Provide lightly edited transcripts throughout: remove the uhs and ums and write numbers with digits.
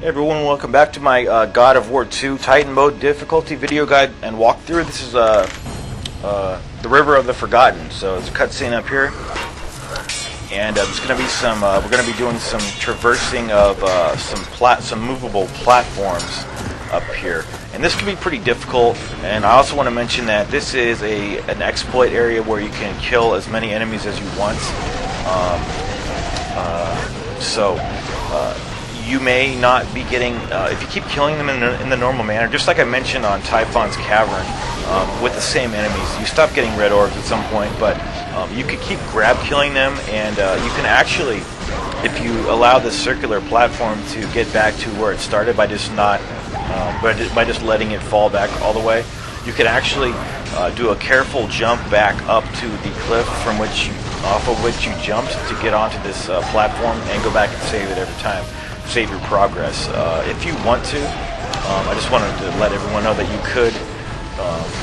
Hey everyone, welcome back to my God of War 2 Titan Mode difficulty video guide and walkthrough. This is the River of the Forgotten. So it's a cutscene up here, and there's going to be some. We're going to be doing some traversing of some movable platforms up here, and this can be pretty difficult. And I also want to mention that this is an exploit area where you can kill as many enemies as you want. You may not be getting, if you keep killing them in the normal manner, just like I mentioned on Typhon's Cavern, with the same enemies, you stop getting red orbs at some point, but you could keep grab killing them, and you can actually, if you allow this circular platform to get back to where it started by just by just letting it fall back all the way, you can actually do a careful jump back up to the cliff off of which you jumped to get onto this platform and go back and save it every time. Save your progress if you want to. I just wanted to let everyone know that you could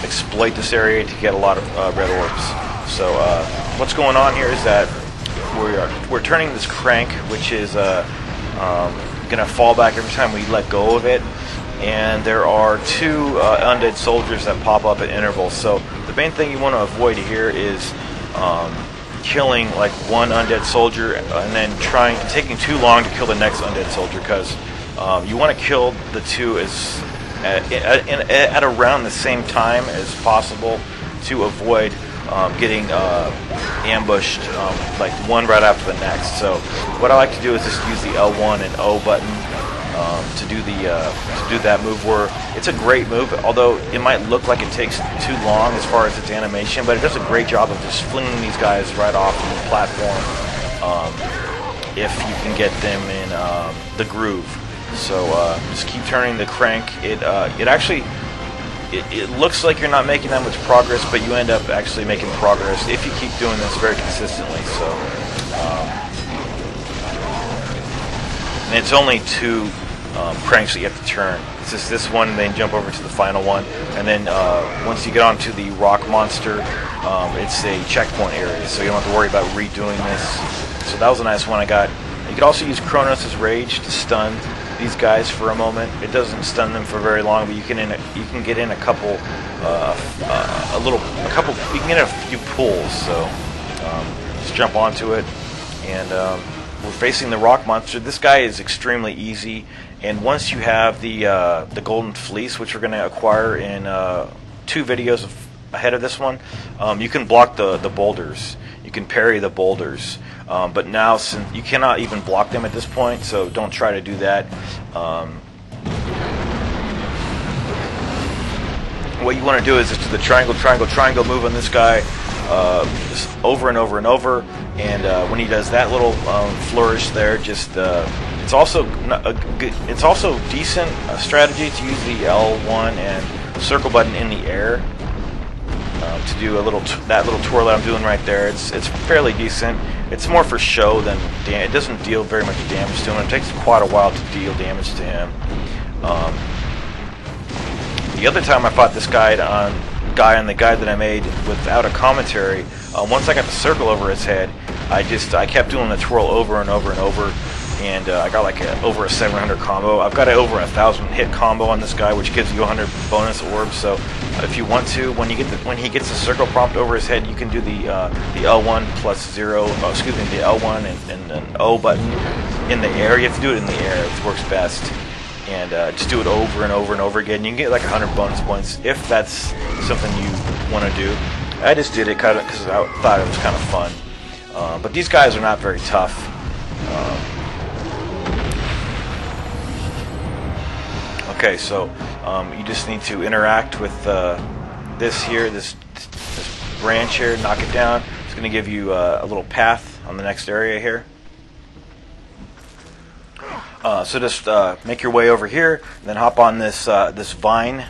exploit this area to get a lot of red orbs. So what's going on here is that we're turning this crank, which is going to fall back every time we let go of it. And there are two undead soldiers that pop up at intervals. So the main thing you want to avoid here is killing like one undead soldier and then taking too long to kill the next undead soldier, because you want to kill the two at around the same time as possible to avoid getting ambushed like one right after the next. So what I like to do is just use the L1 and O button to do that move, where it's a great move, although it might look like it takes too long as far as its animation, but it does a great job of just flinging these guys right off the platform if you can get them in the groove. So just keep turning the crank. It looks like you're not making that much progress, but you end up actually making progress if you keep doing this very consistently. So and it's only two cranks that you have to turn. It's just this one, and then jump over to the final one, and then once you get onto the rock monster, it's a checkpoint area, so you don't have to worry about redoing this. So that was a nice one I got. You could also use Kronos' Rage to stun these guys for a moment. It doesn't stun them for very long, but you can get in a couple, you can get a few pulls. So just jump onto it, and we're facing the rock monster. This guy is extremely easy, and once you have the golden fleece, which we're going to acquire in 2 videos ahead of this one, you can block the boulders. You can parry the boulders, but now since you cannot even block them at this point, so don't try to do that. What you want to do is just do the triangle move on this guy just over and over and over. And when he does that little flourish there, just it's also decent strategy to use the L1 and circle button in the air to do that little twirl that I'm doing right there. It's fairly decent. It's more for show than it doesn't deal very much damage to him. It takes quite a while to deal damage to him. The other time I fought this guy on the guide that I made without a commentary, once I got the circle over his head, I kept doing the twirl over and over and over, and I got like over a 700 combo. I've got over 1,000 hit combo on this guy, which gives you 100 bonus orbs. So if you want to, when he gets the circle prompt over his head, you can do the L1 plus 0. The L1 and an O button in the air. You have to do it in the air. It works best. And just do it over and over and over again. You can get like 100 bonus points if that's something you want to do. I just did it because I thought it was kind of fun. But these guys are not very tough. Okay, so you just need to interact with this branch here, knock it down. It's going to give you a little path on the next area here. So just make your way over here, and then hop on this vine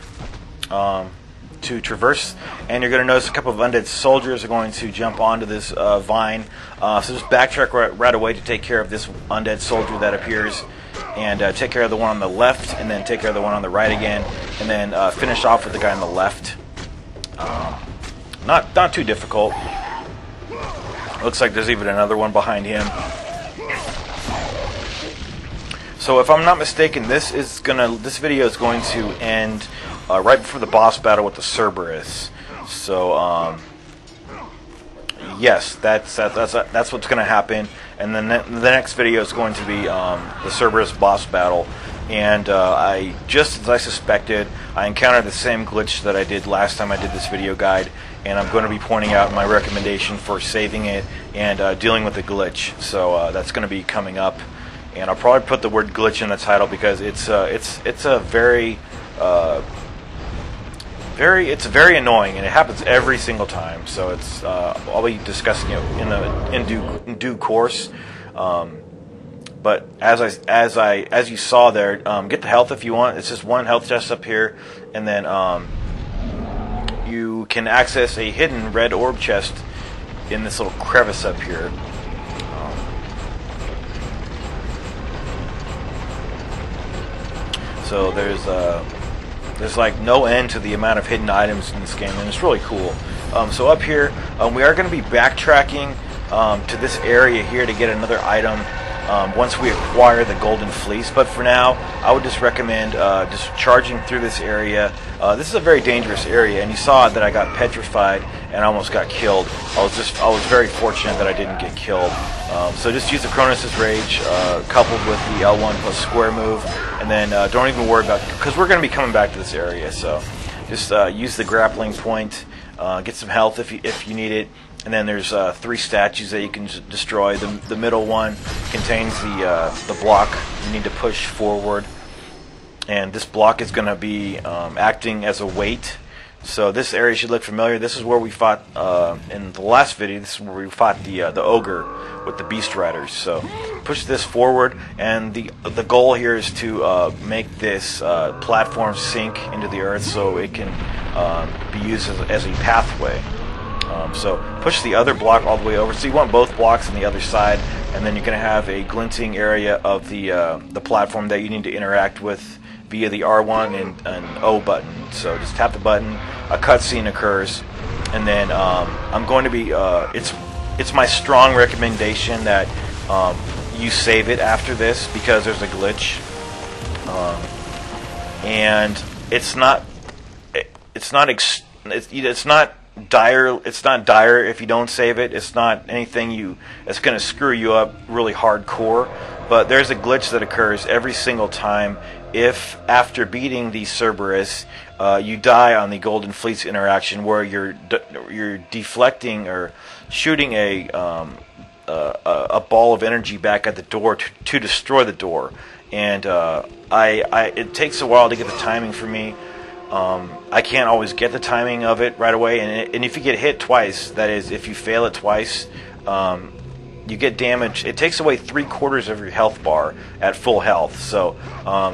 to traverse, and you're going to notice a couple of undead soldiers are going to jump onto this vine. So just backtrack right away to take care of this undead soldier that appears, and take care of the one on the left, and then take care of the one on the right again, and then finish off with the guy on the left. Not too difficult. Looks like there's even another one behind him. So if I'm not mistaken, this video is going to end right before the boss battle with the Cerberus. So yes, that's what's going to happen. And then the next video is going to be the Cerberus boss battle. And just as I suspected, I encountered the same glitch that I did last time I did this video guide, and I'm going to be pointing out my recommendation for saving it and dealing with the glitch. So that's going to be coming up, and I'll probably put the word glitch in the title because it's a very very annoying, and it happens every single time. So I'll be discussing it in due course. But as you saw there, get the health if you want. It's just one health chest up here, and then you can access a hidden red orb chest in this little crevice up here. So there's like no end to the amount of hidden items in this game, and it's really cool. So up here, we are going to be backtracking to this area here to get another item once we acquire the golden fleece. But for now, I would just recommend just charging through this area. This is a very dangerous area, and you saw that I got petrified and almost got killed. I was very fortunate that I didn't get killed. So just use the Cronus' Rage coupled with the L1 plus square move, and then don't even worry about, because we're going to be coming back to this area. So just use the grappling point, get some health if you need it. And then there's 3 statues that you can destroy. The middle one contains the block you need to push forward, and this block is going to be acting as a weight. So this area should look familiar. This is where we fought in the last video. This is where we fought the ogre with the beast riders. So push this forward, and the goal here is to make this platform sink into the earth so it can be used as a pathway. So push the other block all the way over. So you want both blocks on the other side, and then you're going to have a glinting area of the platform that you need to interact with via the R1 and O button. So just tap the button, a cutscene occurs, and then I'm going to be. It's my strong recommendation that you save it after this because there's a glitch, and it's not dire. It's not dire if you don't save it. It's not anything that's going to screw you up really hardcore. But there's a glitch that occurs every single time if after beating the Cerberus you die on the Golden Fleece interaction, where you're deflecting or shooting a ball of energy back at the door to destroy the door. And it takes a while to get the timing for me. I can't always get the timing of it right away, and if you get hit twice, that is, if you fail it twice, you get damage. It takes away 3/4 of your health bar at full health. So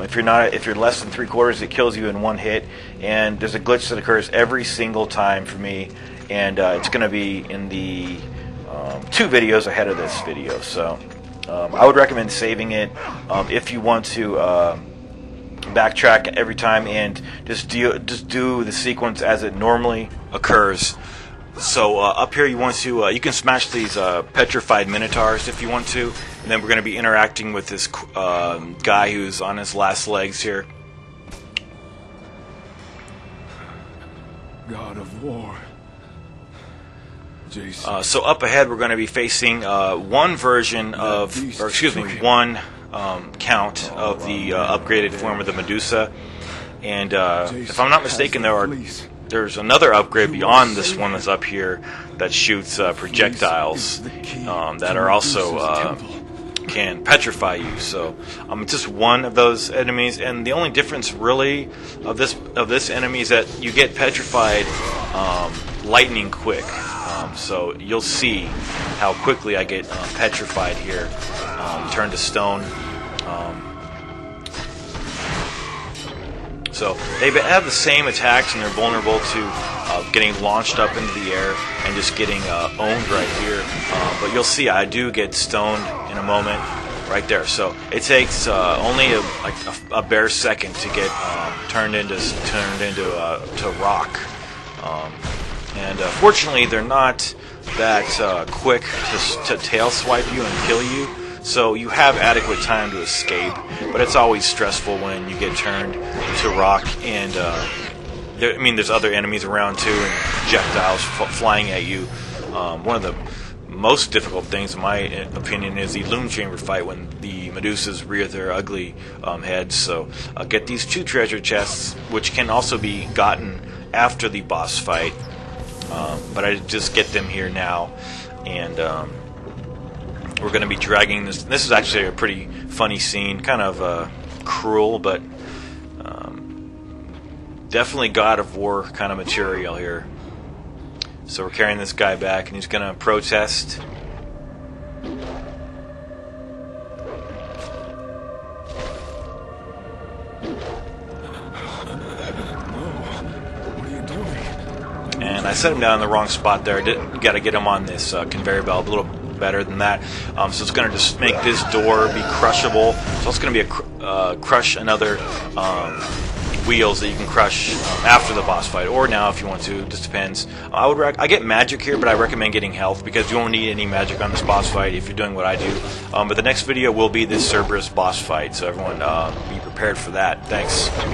if you're less than 3/4, it kills you in one hit. And there's a glitch that occurs every single time for me, and it's going to be in the 2 videos ahead of this video. So I would recommend saving it if you want to. Backtrack every time and just do the sequence as it normally occurs. So up here you want to you can smash these petrified minotaurs if you want to, and then we're going to be interacting with this guy who's on his last legs here. God of War. So up ahead we're going to be facing one version of, or excuse me, one count of the upgraded form of the Medusa, and if I'm not mistaken, there's another upgrade beyond this one that's up here that shoots projectiles that are also can petrify you. So it's just one of those enemies, and the only difference really of this enemy is that you get petrified lightning quick. So you'll see how quickly I get petrified here, turned to stone. So they have the same attacks, and they're vulnerable to getting launched up into the air and just getting owned right here. But you'll see I do get stoned in a moment right there. So it takes only a bare second to get turned into rock. And fortunately, they're not that quick to tail swipe you and kill you. so you have adequate time to escape, but it's always stressful when you get turned to rock, and there's other enemies around too, and projectiles flying at you. One of the most difficult things, in my opinion, is the loom chamber fight when the Medusas rear their ugly heads. So get these 2 treasure chests, which can also be gotten after the boss fight, but I just get them here now, and we're going to be dragging this. This is actually a pretty funny scene, kind of cruel, but definitely God of War kind of material here. So we're carrying this guy back, and he's going to protest. What are you doing? And I set him down in the wrong spot there. I got to get him on this conveyor belt a little better than that. So it's going to just make this door be crushable. So it's going to be a crush another wheels that you can crush after the boss fight, or now if you want to. Just depends. I get magic here, but I recommend getting health because you won't need any magic on this boss fight if you're doing what I do. But the next video will be this Cerberus boss fight, so everyone be prepared for that. Thanks.